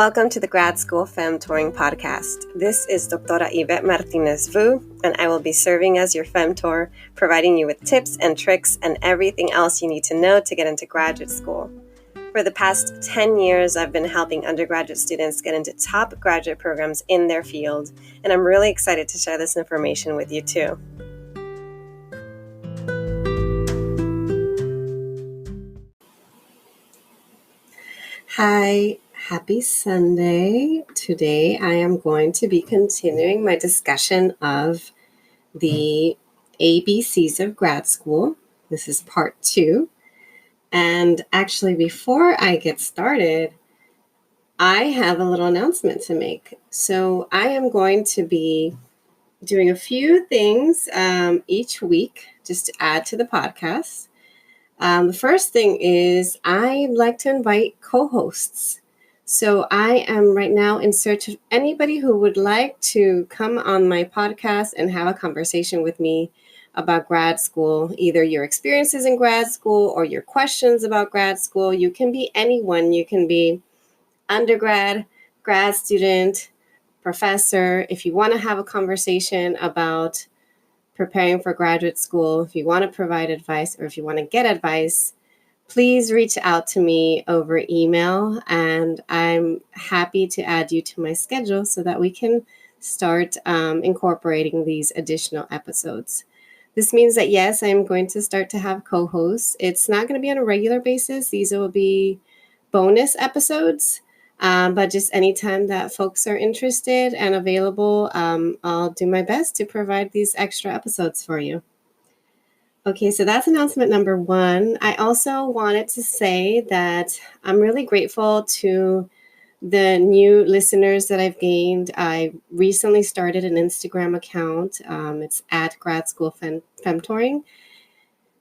Welcome to the Grad School Femtoring Podcast. This is Dr. Yvette Martinez-Vu, and I will be serving as your femtor, providing you with tips and tricks and everything else you need to know to get into graduate school. For the past 10 years, I've been helping undergraduate students get into top graduate programs in their field, and I'm really excited to share this information with you too. Hi, happy Sunday. Today I am going to be continuing my discussion of the ABCs of grad school. This is part 2. And actually, before I get started, I have a little announcement to make. So I am going to be doing a few things each week just to add to the podcast. The first thing is I'd like to invite co-hosts. So I am right now in search of anybody who would like to come on my podcast and have a conversation with me about grad school, either your experiences in grad school or your questions about grad school. You can be anyone. You can be undergrad, grad student, professor. If you want to have a conversation about preparing for graduate school, if you want to provide advice or if you want to get advice, please reach out to me over email, and I'm happy to add you to my schedule so that we can start incorporating these additional episodes. This means that, yes, I'm going to start to have co-hosts. It's not going to be on a regular basis. These will be bonus episodes. But just anytime that folks are interested and available, I'll do my best to provide these extra episodes for you. Okay, so that's announcement number 1. I also wanted to say that I'm really grateful to the new listeners that I've gained. I recently started an Instagram account. It's at Grad School Femtoring.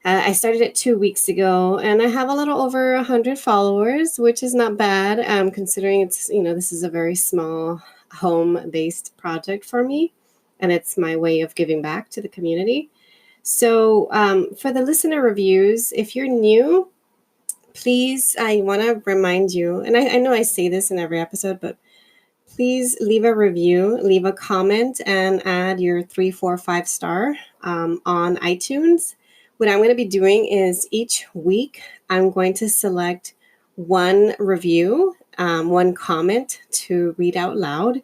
I started it 2 weeks ago, and I have a little over 100 followers, which is not bad, considering it's, this is a very small home-based project for me, and it's my way of giving back to the community. So for the listener reviews, if you're new, please, I want to remind you, and I know I say this in every episode, but please leave a review, leave a comment, and add your 3, 4, 5 star on iTunes. What I'm going to be doing is each week, I'm going to select one review, one comment to read out loud,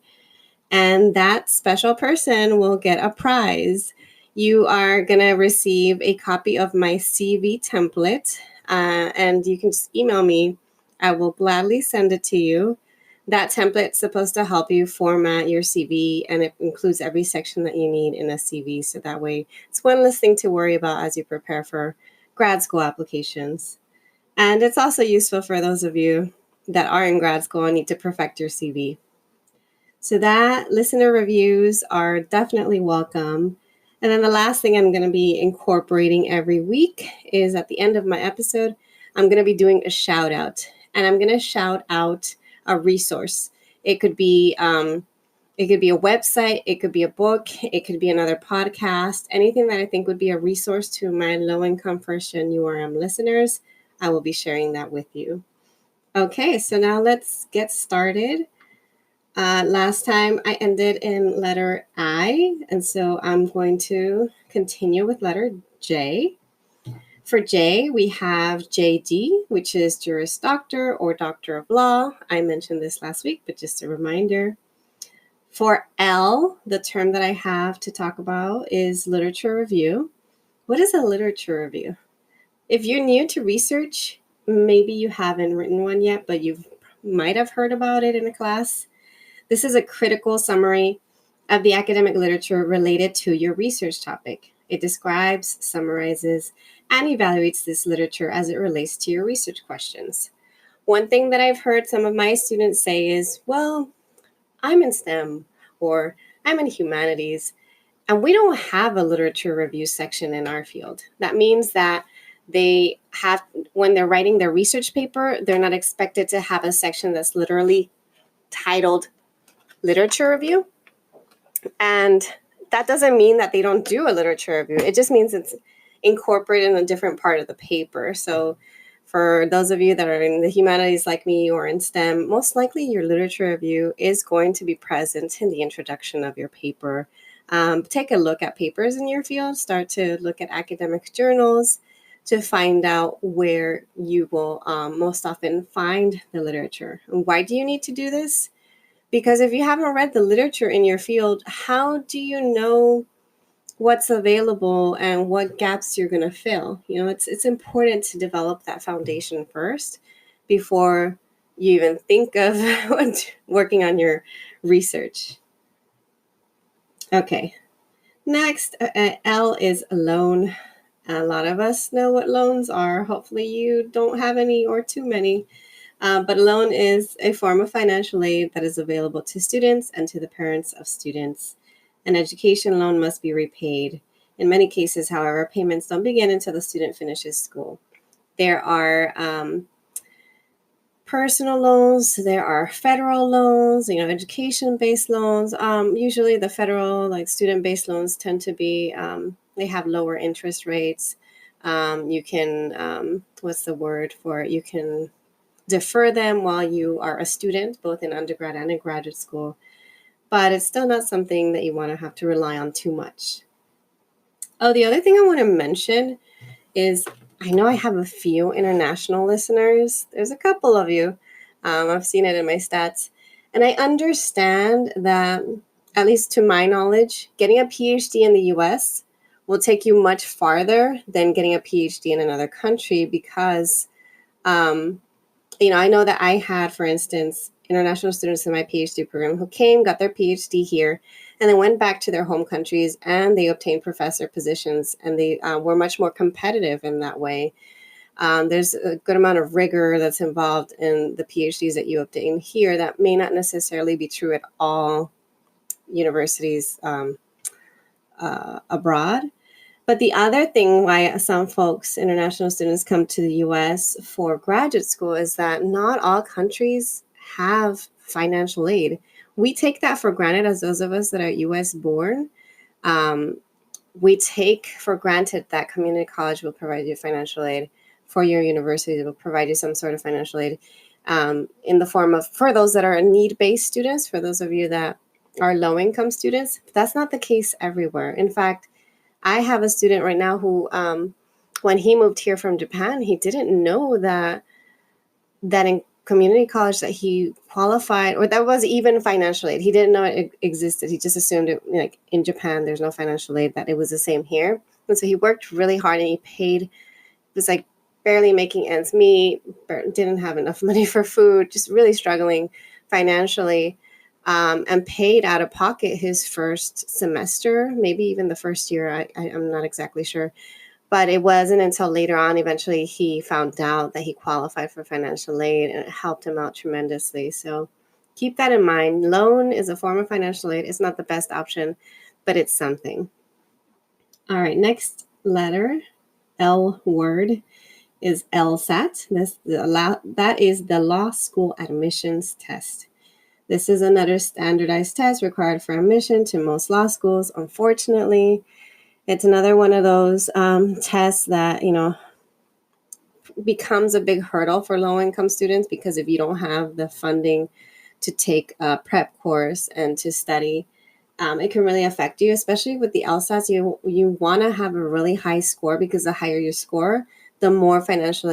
and that special person will get a prize. You are going to receive a copy of my CV template, and you can just email me. I will gladly send it to you. That template's supposed to help you format your CV, and it includes every section that you need in a CV. So that way, it's one less thing to worry about as you prepare for grad school applications. And it's also useful for those of you that are in grad school and need to perfect your CV. So that listener reviews are definitely welcome. And then the last thing I'm going to be incorporating every week is at the end of my episode, I'm going to be doing a shout out, and I'm going to shout out a resource. It could be a website, it could be a book, it could be another podcast, anything that I think would be a resource to my low-income first-gen URM listeners. I will be sharing that with you. Okay, so now let's get started. Last time I ended in letter I, and so I'm going to continue with letter J. For J, we have JD, which is Juris Doctor or Doctor of Law. I mentioned this last week, but just a reminder. For L, the term that I have to talk about is literature review. What is a literature review? If you're new to research, maybe you haven't written one yet, but you might have heard about it in a class. This is a critical summary of the academic literature related to your research topic. It describes, summarizes, and evaluates this literature as it relates to your research questions. One thing that I've heard some of my students say is, well, I'm in STEM or I'm in humanities, and we don't have a literature review section in our field. That means that they have, when they're writing their research paper, they're not expected to have a section that's literally titled literature review. And that doesn't mean that they don't do a literature review. It just means it's incorporated in a different part of the paper. So For those of you that are in the humanities like me or in STEM, most likely your literature review is going to be present in the introduction of your paper. Take a look at papers in your field, start to look at academic journals to find out where you will most often find the literature. And why do you need to do this? Because if you haven't read the literature in your field, how do you know what's available and what gaps you're going to fill? It's important to develop that foundation first before you even think of working on your research. Okay, next, L is loan. A lot of us know what loans are. Hopefully you don't have any or too many. But a loan is a form of financial aid that is available to students and to the parents of students. An education loan must be repaid. In many cases, however, payments don't begin until the student finishes school. There are personal loans, there are federal loans, education-based loans. Usually the federal, like student-based loans tend to be, they have lower interest rates. You can, what's the word for it? You can defer them while you are a student, both in undergrad and in graduate school. But it's still not something that you want to have to rely on too much. Oh, the other thing I want to mention is I know I have a few international listeners. There's a couple of you. I've seen it in my stats. And I understand that, at least to my knowledge, getting a PhD in the US will take you much farther than getting a PhD in another country because I know that I had, for instance, international students in my PhD program who came, got their PhD here, and then went back to their home countries and they obtained professor positions, and they were much more competitive in that way. There's a good amount of rigor that's involved in the PhDs that you obtain here that may not necessarily be true at all universities abroad. But the other thing why some folks, international students, come to the US for graduate school is that not all countries have financial aid. We take that for granted as those of us that are US born. We take for granted that community college will provide you financial aid, for your university will provide you some sort of financial aid in the form of, for those that are need-based students, for those of you that are low-income students. That's not the case everywhere. In fact, I have a student right now who, when he moved here from Japan, he didn't know that in community college that he qualified, or that was even financial aid. He didn't know it existed. He just assumed it, like in Japan, there's no financial aid, that it was the same here. And so he worked really hard and he paid, was like barely making ends meet, didn't have enough money for food, just really struggling financially. And paid out of pocket his first semester, maybe even the first year. I'm not exactly sure. But it wasn't until later on, eventually, he found out that he qualified for financial aid, and it helped him out tremendously. So keep that in mind. Loan is a form of financial aid. It's not the best option, but it's something. All right, next letter, L word, is LSAT. That is the law school admissions test. This is another standardized test required for admission to most law schools. Unfortunately, it's another one of those tests that, becomes a big hurdle for low-income students, because if you don't have the funding to take a prep course and to study, it can really affect you, especially with the LSATs. You want to have a really high score, because the higher your score, the more financial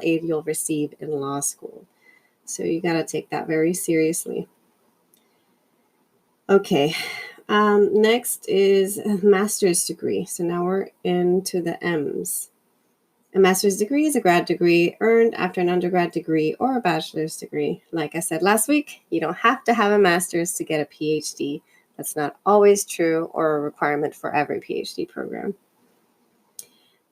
aid you'll receive in law school. So you got to take that very seriously. Okay, next is a master's degree. So now we're into the M's. A master's degree is a grad degree earned after an undergrad degree or a bachelor's degree. Like I said last week, you don't have to have a master's to get a PhD. That's not always true or a requirement for every PhD program.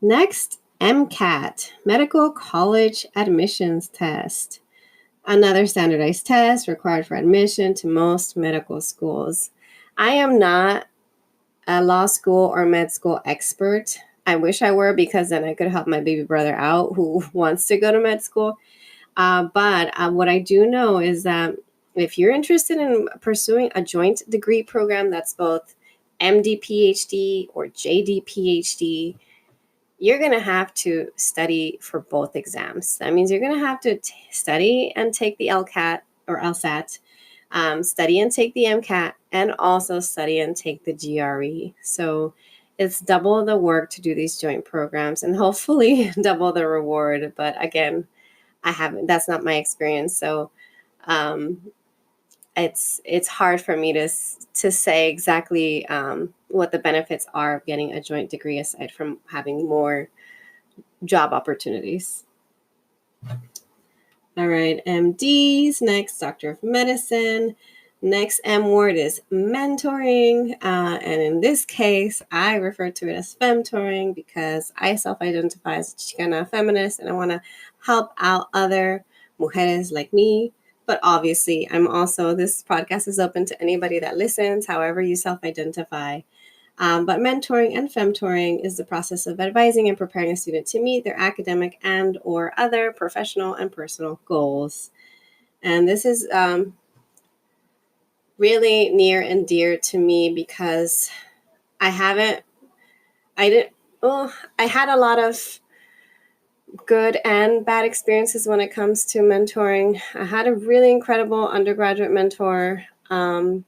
Next, MCAT, Medical College Admissions Test. Another standardized test required for admission to most medical schools. I am not a law school or med school expert. I wish I were, because then I could help my baby brother out who wants to go to med school. But what I do know is that if you're interested in pursuing a joint degree program that's both MD PhD or JD PhD, you're going to have to study for both exams. That means you're going to have to study and take the LCAT or LSAT, study and take the MCAT, and also study and take the GRE. So it's double the work to do these joint programs and hopefully double the reward. But again, that's not my experience. So it's hard for me to say exactly what the benefits are of getting a joint degree aside from having more job opportunities. All right, MDs, next, Doctor of Medicine. Next M word is mentoring. And in this case, I refer to it as femtoring because I self-identify as Chicana feminist and I want to help out other mujeres like me. But obviously, this podcast is open to anybody that listens, however you self-identify. But mentoring and femtoring is the process of advising and preparing a student to meet their academic and or other professional and personal goals. And this is really near and dear to me because I had a lot of good and bad experiences when it comes to mentoring. I had a really incredible undergraduate mentor, and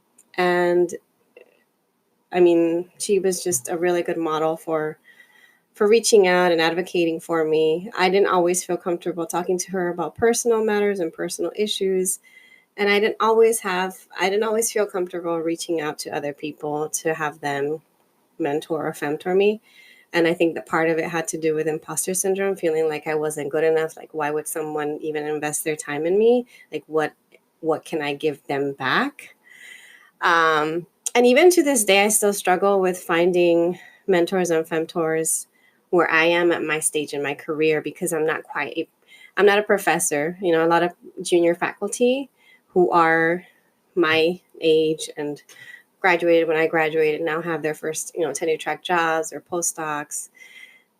I mean, she was just a really good model for reaching out and advocating for me. I didn't always feel comfortable talking to her about personal matters and personal issues. And I didn't always feel comfortable reaching out to other people to have them mentor or femtor me. And I think that part of it had to do with imposter syndrome, feeling like I wasn't good enough. Like, why would someone even invest their time in me? Like, what can I give them back? And even to this day, I still struggle with finding mentors and femtors where I am at my stage in my career because I'm not a professor. You know, a lot of junior faculty who are my age and graduated when I graduated now have their first, tenure track jobs or postdocs.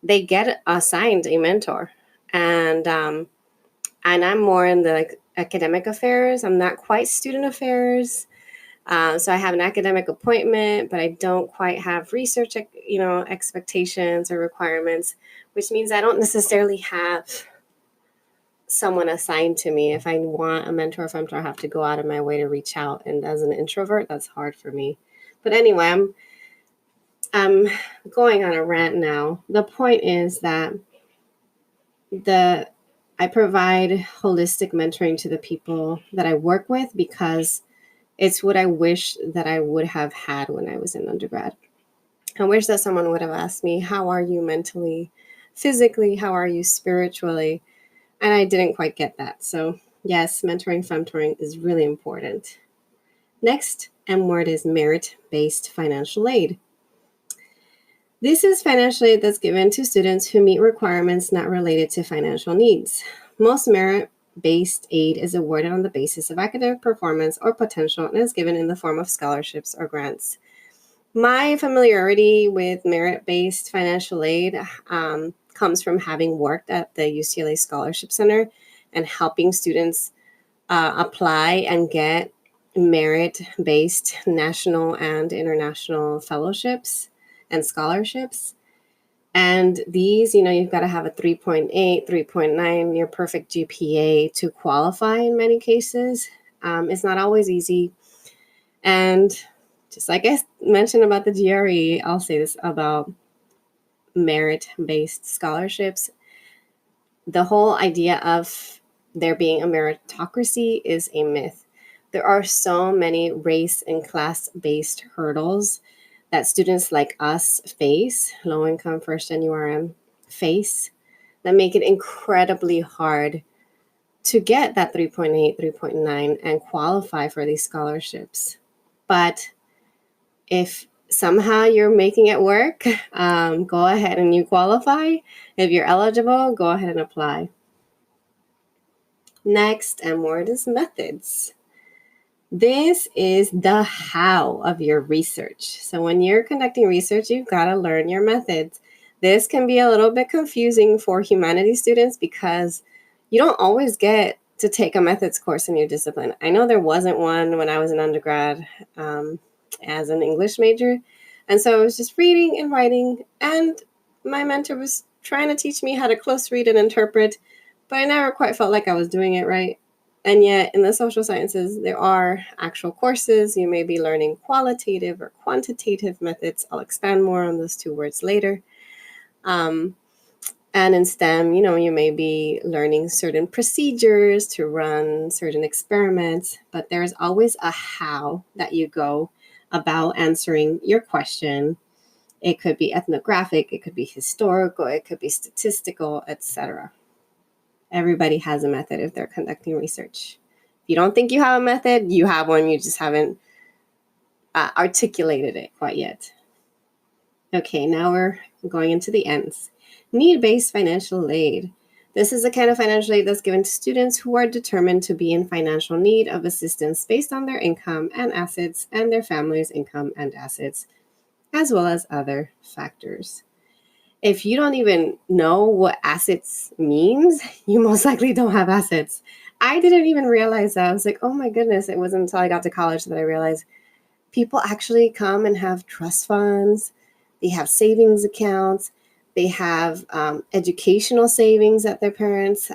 They get assigned a mentor, and I'm more in the academic affairs. I'm not quite student affairs. So I have an academic appointment, but I don't quite have research, expectations or requirements, which means I don't necessarily have someone assigned to me. If I want a mentor or femtor, I have to go out of my way to reach out. And as an introvert, that's hard for me. But anyway, I'm going on a rant now. The point is that I provide holistic mentoring to the people that I work with because it's what I wish that I would have had when I was in undergrad. I wish that someone would have asked me, how are you mentally, physically? How are you spiritually? And I didn't quite get that. So yes, mentoring, femtoring is really important. Next M word is merit-based financial aid. This is financial aid that's given to students who meet requirements not related to financial needs. Most merit-based aid is awarded on the basis of academic performance or potential and is given in the form of scholarships or grants. My familiarity with merit-based financial aid comes from having worked at the UCLA Scholarship Center and helping students apply and get merit-based national and international fellowships and scholarships. And these, you've got to have a 3.8, 3.9, near perfect GPA to qualify in many cases. It's not always easy. And just like I mentioned about the GRE, I'll say this about merit-based scholarships. The whole idea of there being a meritocracy is a myth. There are so many race and class-based hurdles that students like us face, low-income, first-gen URM face, that make it incredibly hard to get that 3.8, 3.9 and qualify for these scholarships. But if somehow you're making it work, go ahead and you qualify. If you're eligible, go ahead and apply. Next M word is methods. This is the how of your research. So when you're conducting research, you've got to learn your methods. This can be a little bit confusing for humanities students because you don't always get to take a methods course in your discipline. I know there wasn't one when I was an undergrad as an English major. And so I was just reading and writing, and my mentor was trying to teach me how to close read and interpret, but I never quite felt like I was doing it right. And yet, in the social sciences, there are actual courses. You may be learning qualitative or quantitative methods. I'll expand more on those two words later. And in STEM, you may be learning certain procedures to run certain experiments, but there's always a how that you go about answering your question. It could be ethnographic, it could be historical, it could be statistical, etc. Everybody has a method if they're conducting research. If you don't think you have a method, you have one, you just haven't articulated it quite yet. Okay, now we're going into the ends. Need-based financial aid. This is the kind of financial aid that's given to students who are determined to be in financial need of assistance based on their income and assets and their family's income and assets, as well as other factors. If you don't even know what assets means, you most likely don't have assets. I didn't even realize that. I was like, oh my goodness, it wasn't until I got to college that I realized people actually come and have trust funds. They have savings accounts. They have educational savings that their parents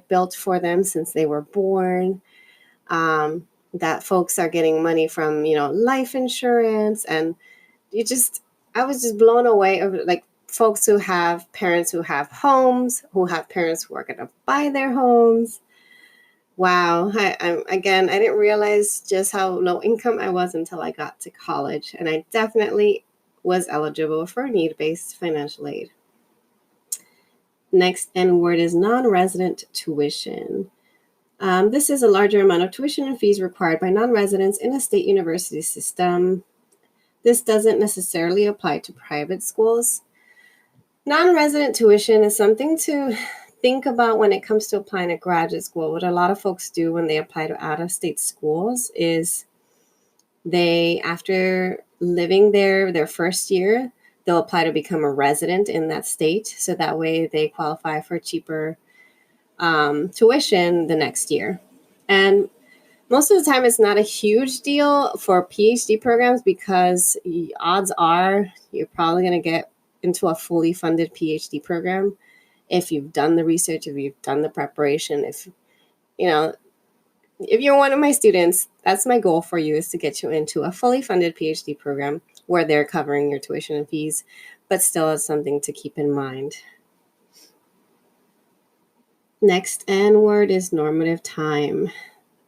built for them since they were born. That folks are getting money from, life insurance. And I was just blown away of folks who have parents who have homes, who have parents who are going to buy their homes. Wow. I didn't realize just how low income I was until I got to college. And I definitely was eligible for need-based financial aid. Next N word is non-resident tuition. This is a larger amount of tuition and fees required by non-residents in a state university system. This doesn't necessarily apply to private schools. Non-resident tuition is something to think about when it comes to applying to graduate school. What a lot of folks do when they apply to out-of-state schools is they, after living there their first year, they'll apply to become a resident in that state. So that way they qualify for cheaper tuition the next year. And most of the time it's not a huge deal for PhD programs because odds are you're probably going to get into a fully funded PhD program if you've done the research, if you've done the preparation, if you're one of my students, that's my goal for you, is to get you into a fully funded PhD program where they're covering your tuition and fees, but still it's something to keep in mind. Next N word is normative time.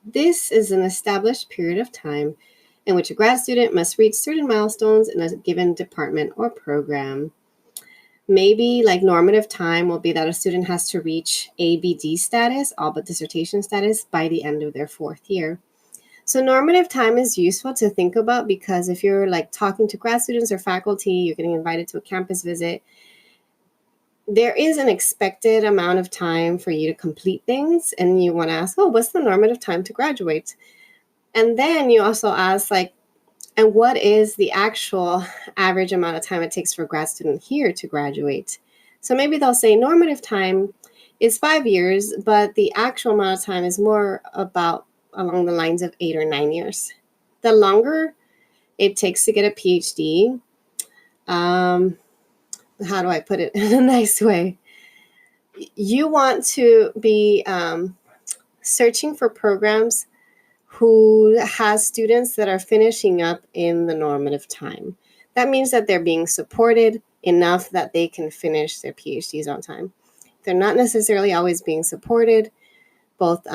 This is an established period of time in which a grad student must reach certain milestones in a given department or program. Maybe normative time will be that a student has to reach ABD status, all but dissertation status, by the end of their fourth year. So normative time is useful to think about because if you're talking to grad students or faculty, you're getting invited to a campus visit, there is an expected amount of time for you to complete things. And you want to ask, what's the normative time to graduate? And then you also ask and what is the actual average amount of time it takes for a grad student here to graduate? So maybe they'll say normative time is 5 years, but the actual amount of time is more about along the lines of 8 or 9 years. The longer it takes to get a PhD, how do I put it in a nice way? You want to be searching for programs who has students that are finishing up in the normative time. That means that they're being supported enough that they can finish their PhDs on time. They're not necessarily always being supported, both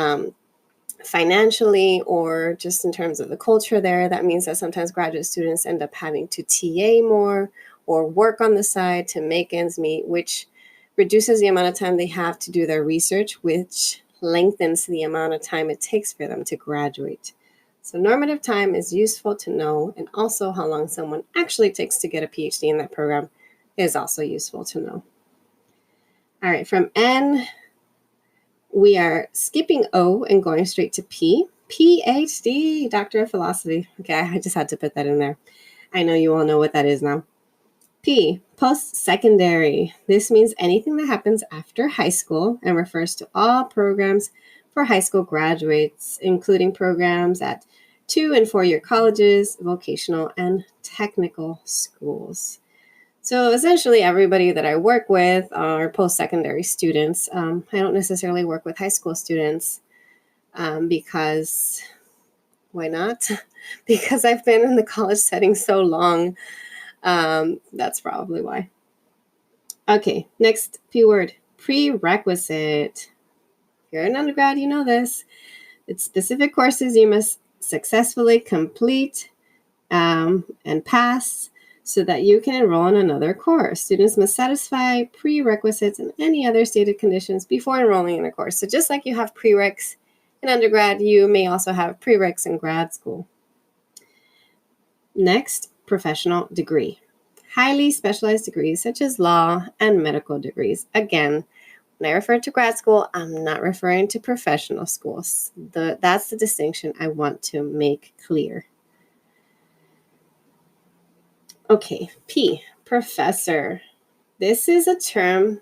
financially or just in terms of the culture there. That means that sometimes graduate students end up having to TA more or work on the side to make ends meet, which reduces the amount of time they have to do their research, which lengthens the amount of time it takes for them to graduate. So normative time is useful to know, and also how long someone actually takes to get a PhD in that program is also useful to know. All right, from N, we are skipping O and going straight to P. PhD, Doctor of Philosophy. Okay, I just had to put that in there. I know you all know what that is now. P, post-secondary. This means anything that happens after high school and refers to all programs for high school graduates, including programs at 2- and 4-year colleges, vocational, and technical schools. So essentially everybody that I work with are post-secondary students. I don't necessarily work with high school students because why not? Because I've been in the college setting so long. That's probably why. Okay, next P word, prerequisite. If you're an undergrad, you know this. It's specific courses you must successfully complete and pass so that you can enroll in another course. Students must satisfy prerequisites and any other stated conditions before enrolling in a course. So just like you have prereqs in undergrad, you may also have prereqs in grad school. Next, professional degree. Highly specialized degrees such as law and medical degrees. Again, when I refer to grad school, I'm not referring to professional schools. That's the distinction I want to make clear. Okay, P, professor. This is a term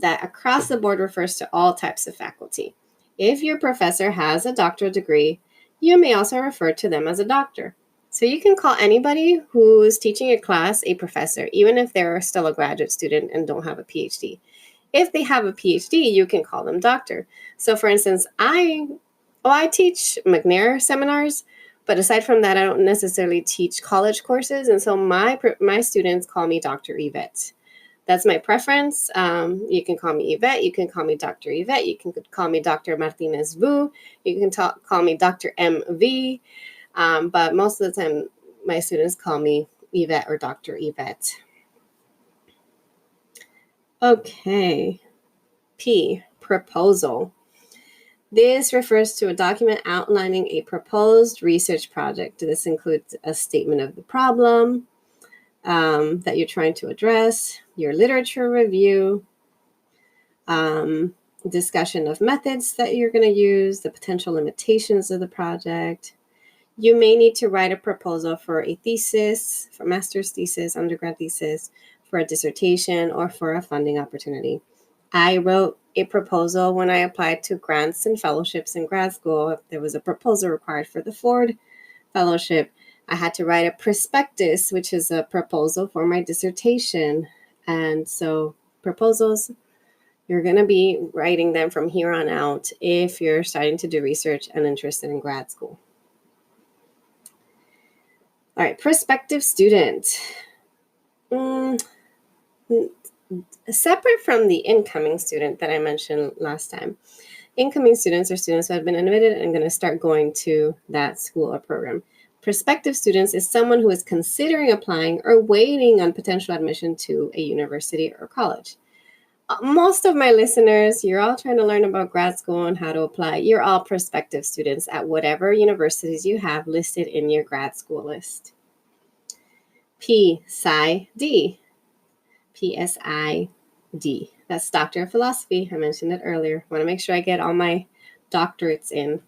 that across the board refers to all types of faculty. If your professor has a doctoral degree, you may also refer to them as a doctor. So you can call anybody who's teaching a class a professor, even if they're still a graduate student and don't have a PhD. If they have a PhD, you can call them doctor. So for instance, I teach McNair seminars, but aside from that, I don't necessarily teach college courses. And so my students call me Dr. Yvette. That's my preference. You can call me Yvette. You can call me Dr. Yvette. You can call me Dr. Martinez-Vu. You can call me Dr. MV. But most of the time, my students call me Yvette or Dr. Yvette. Okay. P, proposal. This refers to a document outlining a proposed research project. This includes a statement of the problem that you're trying to address, your literature review, discussion of methods that you're going to use, the potential limitations of the project. You may need to write a proposal for a thesis, for master's thesis, undergrad thesis, for a dissertation, or for a funding opportunity. I wrote a proposal when I applied to grants and fellowships in grad school. There was a proposal required for the Ford Fellowship. I had to write a prospectus, which is a proposal for my dissertation. And so proposals, you're going to be writing them from here on out if you're starting to do research and interested in grad school. All right, prospective student. Separate from the incoming student that I mentioned last time. Incoming students are students who have been admitted and going to start going to that school or program. Prospective students is someone who is considering applying or waiting on potential admission to a university or college. Most of my listeners, you're all trying to learn about grad school and how to apply. You're all prospective students at whatever universities you have listed in your grad school list. P, Sci D. PSID. That's Doctor of Philosophy. I mentioned it earlier. I want to make sure I get all my doctorates in.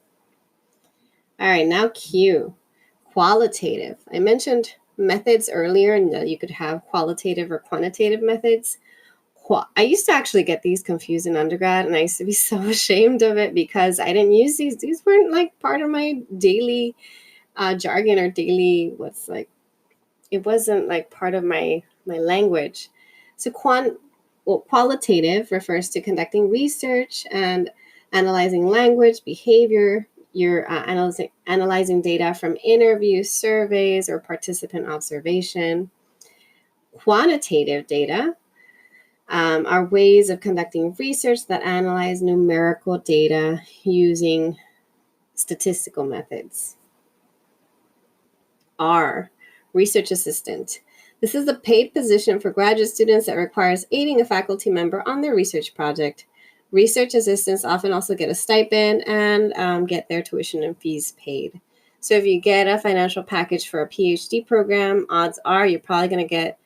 All right, now Q, qualitative. I mentioned methods earlier and that you could have qualitative or quantitative methods. I used to actually get these confused in undergrad, and I used to be so ashamed of it because I didn't use these. These weren't like part of my daily jargon or daily it wasn't like part of my language. So qualitative refers to conducting research and analyzing language, behavior. You're analyzing data from interviews, surveys, or participant observation. Quantitative data are ways of conducting research that analyze numerical data using statistical methods. R, research assistant. This is a paid position for graduate students that requires aiding a faculty member on their research project. Research assistants often also get a stipend and get their tuition and fees paid. So if you get a financial package for a PhD program, odds are you're probably going to get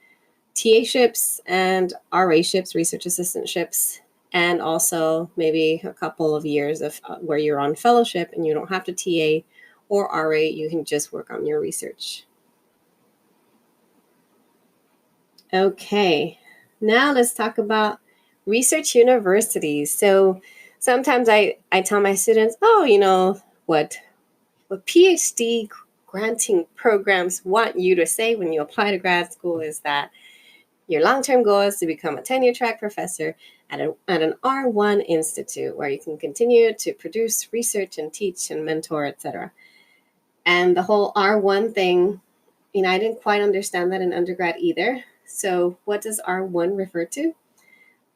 TA-ships and RA-ships, research assistantships, and also maybe a couple of years of where you're on fellowship and you don't have to TA or RA, you can just work on your research. Okay, now let's talk about research universities. So sometimes I tell my students, what PhD granting programs want you to say when you apply to grad school is that Your long-term goal is to become a tenure track professor at an R1 institute where you can continue to produce research and teach and mentor, etc. And the whole R1 thing, I didn't quite understand that in undergrad either. So what does R1 refer to?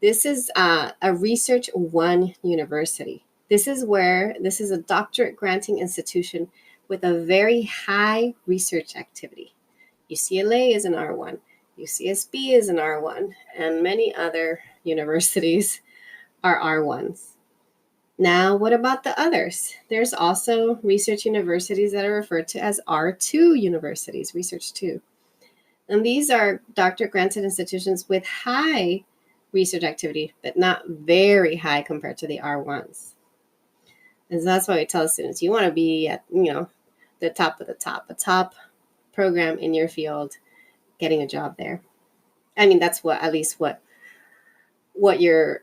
This is a Research 1 university. This is a doctorate granting institution with a very high research activity. UCLA is an R1, UCSB is an R1, and many other universities are R1s. Now, what about the others? There's also research universities that are referred to as R2 universities, Research 2. And these are doctorate granted institutions with high research activity, but not very high compared to the R1s. And so that's why we tell students, you want to be at, the top of the top, a top program in your field, getting a job there. That's what your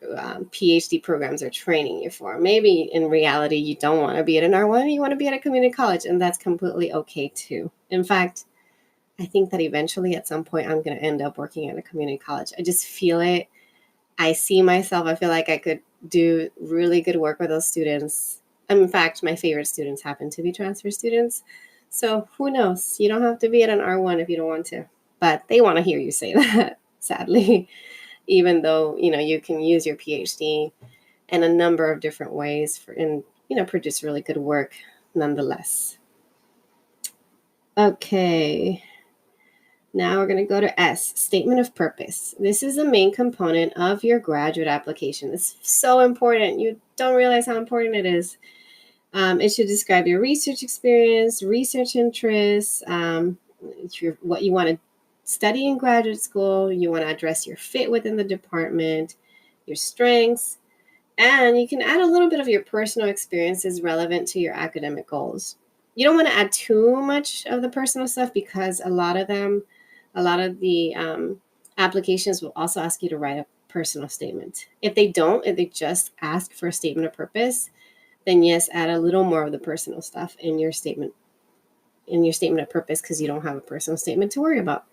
PhD programs are training you for. Maybe in reality, you don't want to be at an R1, you want to be at a community college, and that's completely okay too. In fact, I think that eventually at some point I'm going to end up working at a community college. I just feel it. I see myself. I feel like I could do really good work with those students. In fact, my favorite students happen to be transfer students. So who knows? You don't have to be at an R1 if you don't want to. But they want to hear you say that, sadly. Even though, you can use your PhD in a number of different ways and produce really good work nonetheless. Okay. Now we're going to go to S, Statement of Purpose. This is a main component of your graduate application. It's so important. You don't realize how important it is. It should describe your research experience, research interests, what you want to study in graduate school. You want to address your fit within the department, your strengths, and you can add a little bit of your personal experiences relevant to your academic goals. You don't want to add too much of the personal stuff because a lot of the applications will also ask you to write a personal statement. If they just ask for a statement of purpose, then yes, add a little more of the personal stuff in your statement of purpose because you don't have a personal statement to worry about.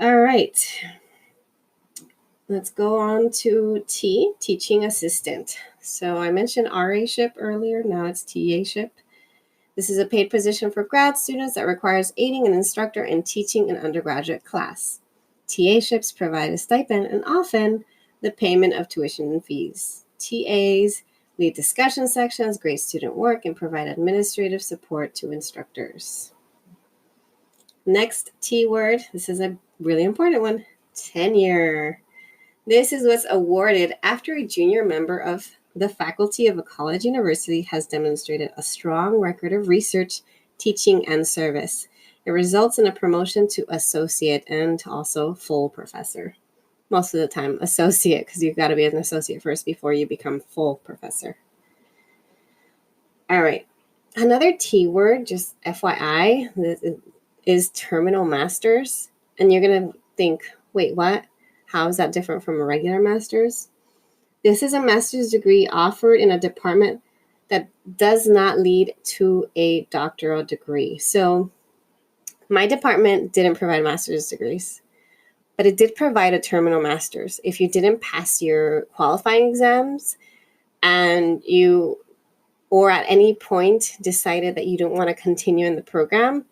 All right. Let's go on to T, teaching assistant. So I mentioned RA-ship earlier. Now it's TA-ship. This is a paid position for grad students that requires aiding an instructor in teaching an undergraduate class. TA-ships provide a stipend and often the payment of tuition and fees. TAs lead discussion sections, grade student work, and provide administrative support to instructors. Next T word, this is a really important one, tenure. This is what's awarded after a junior member of the faculty of a college university has demonstrated a strong record of research, teaching, and service. It results in a promotion to associate and also full professor. Most of the time, associate, because you've got to be an associate first before you become full professor. All right. Another T word, just FYI, is terminal masters. And you're going to think, wait, what? How is that different from a regular master's? This is a master's degree offered in a department that does not lead to a doctoral degree. So my department didn't provide master's degrees, but it did provide a terminal master's. If you didn't pass your qualifying exams and or at any point decided that you don't want to continue in the program,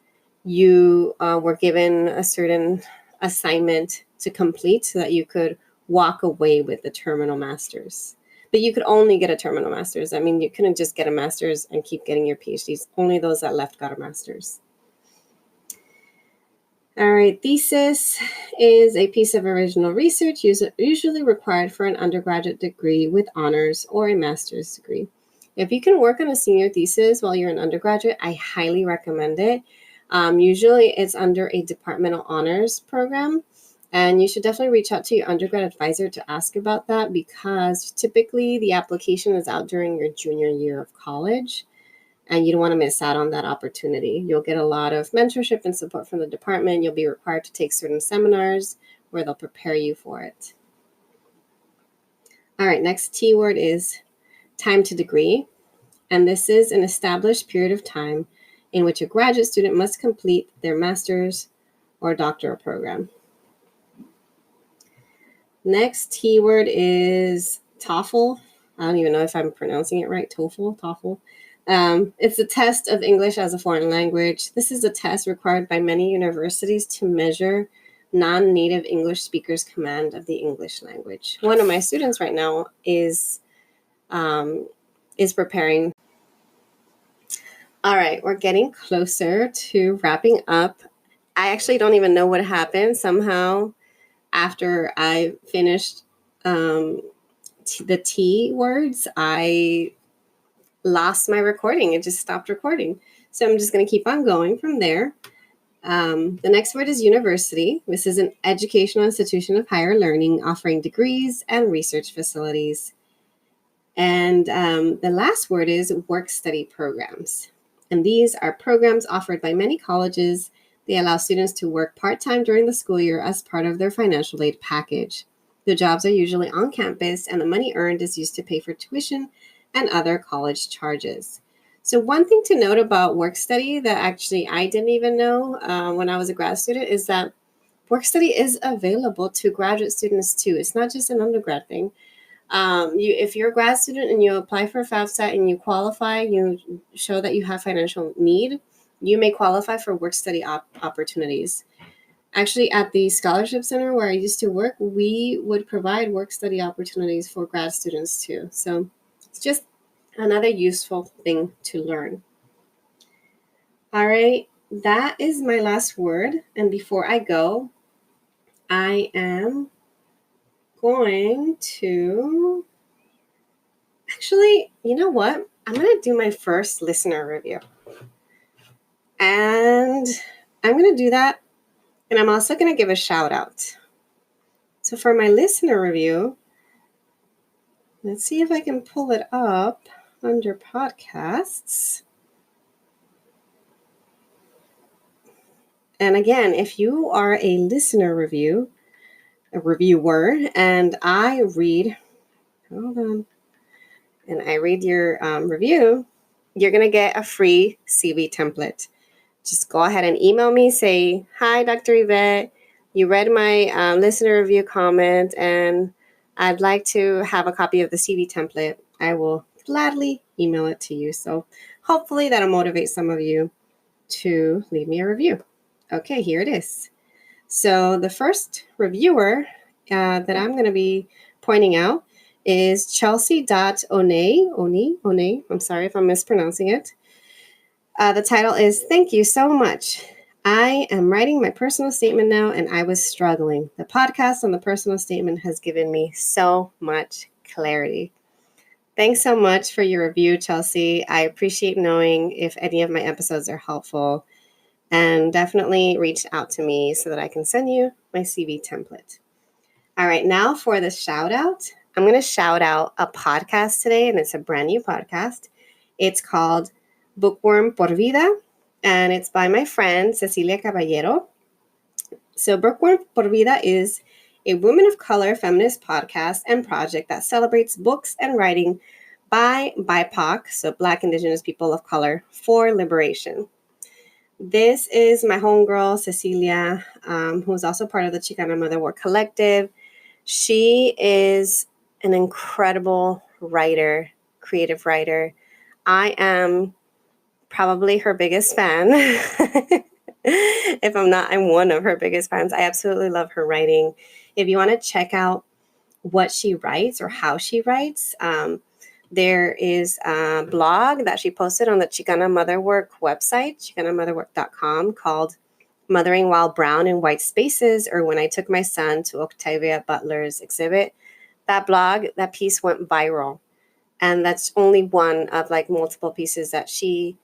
you were given a certain assignment to complete so that you could walk away with the terminal master's. But you could only get a terminal master's. You couldn't just get a master's and keep getting your PhDs. Only those that left got a master's. All right, thesis is a piece of original research usually required for an undergraduate degree with honors or a master's degree. If you can work on a senior thesis while you're an undergraduate, I highly recommend it. Usually it's under a departmental honors program, and you should definitely reach out to your undergrad advisor to ask about that because typically the application is out during your junior year of college, and you don't want to miss out on that opportunity. You'll get a lot of mentorship and support from the department. You'll be required to take certain seminars where they'll prepare you for it. All right, next T word is time to degree, and this is an established period of time in which a graduate student must complete their master's or doctoral program. Next T word is TOEFL. I don't even know if I'm pronouncing it right. TOEFL. It's a test of English as a foreign language. This is a test required by many universities to measure non-native English speakers' command of the English language. One of my students right now is preparing. All right, we're getting closer to wrapping up. I actually don't even know what happened. Somehow, after I finished the T words, I lost my recording. It just stopped recording. So I'm just going to keep on going from there. The next word is university. This is an educational institution of higher learning offering degrees and research facilities. And the last word is work-study programs. And these are programs offered by many colleges. They allow students to work part-time during the school year as part of their financial aid package. The jobs are usually on campus, and the money earned is used to pay for tuition and other college charges. So one thing to note about work-study that actually I didn't even know when I was a grad student is that work-study is available to graduate students too. It's not just an undergrad thing. If you're a grad student and you apply for FAFSA and you qualify, you show that you have financial need, you may qualify for work-study opportunities. Actually, at the Scholarship Center where I used to work, we would provide work-study opportunities for grad students too. So it's just another useful thing to learn. All right, that is my last word. And before I go, I am going to... Actually, you know what? I'm going to do my first listener review. And I'm going to do that. And I'm also going to give a shout out. So for my listener review, let's see if I can pull it up under podcasts. And again, if you are a listener reviewer, and I read, hold on, and I read your review, you're going to get a free CV template. Just go ahead and email me, say, hi, Dr. Yvette, you read my listener review comment, and I'd like to have a copy of the CV template. I will gladly email it to you. So hopefully that'll motivate some of you to leave me a review. Okay, here it is. So the first reviewer that I'm going to be pointing out is Chelsea.One. I'm sorry if I'm mispronouncing it. The title is, Thank you so much. I am writing my personal statement now, and I was struggling. The podcast on the personal statement has given me so much clarity. Thanks so much for your review, Chelsea. I appreciate knowing if any of my episodes are helpful. And definitely reach out to me so that I can send you my CV template. All right, now for the shout out. I'm going to shout out a podcast today, and it's a brand new podcast. It's called Bookworm por Vida, and it's by my friend Cecilia Caballero. So Bookworm por Vida is a women of color feminist podcast and project that celebrates books and writing by BIPOC, so Black, Indigenous people of color, for liberation. This is my homegirl, Cecilia, who's also part of the Chicana Motherwort Collective. She is an incredible writer, creative writer. I am probably her biggest fan. If I'm not, I'm one of her biggest fans. I absolutely love her writing. If you want to check out what she writes or how she writes, there is a blog that she posted on the Chicana Motherwork website, chicanamotherwork.com, called Mothering While Brown in White Spaces, or When I Took My Son to Octavia Butler's Exhibit. That blog, that piece went viral. And that's only one of like multiple pieces that she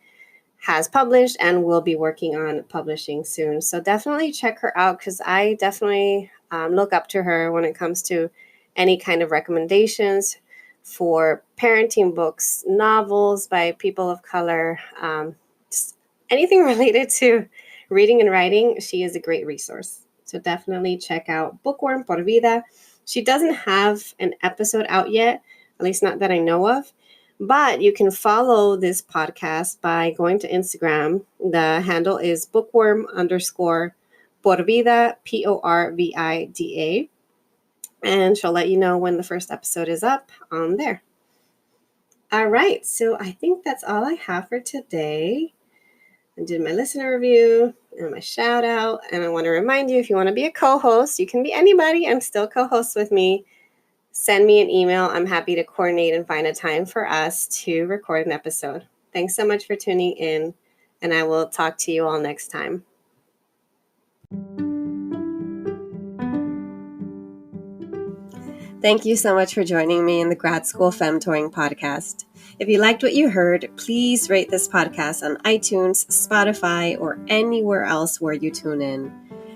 has published and will be working on publishing soon. So definitely check her out, because I definitely look up to her when it comes to any kind of recommendations for parenting books, novels by people of color, just anything related to reading and writing. She is a great resource. So definitely check out Bookworm por Vida. She doesn't have an episode out yet, at least not that I know of, but you can follow this podcast by going to Instagram. The handle is bookworm_por vida, PORVIDA. and she'll let you know when the first episode is up on there. All right, so I think that's all I have for today. I did my listener review and my shout out, and I want to remind you, if you want to be a co-host, you can be anybody and still co-host with me. Send me an email. I'm happy to coordinate and find a time for us to record an episode. Thanks so much for tuning in, and I will talk to you all next time. Thank you so much for joining me in the Grad School Femtoring Podcast. If you liked what you heard, please rate this podcast on iTunes, Spotify, or anywhere else where you tune in.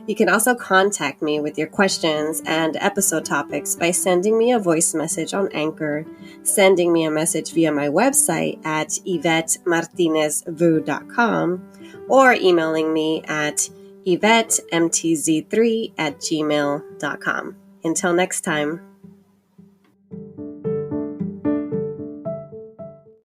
You can also contact me with your questions and episode topics by sending me a voice message on Anchor, sending me a message via my website at YvetteMartinez-Vu.com, or emailing me at YvetteMTZ3@gmail.com. Until next time.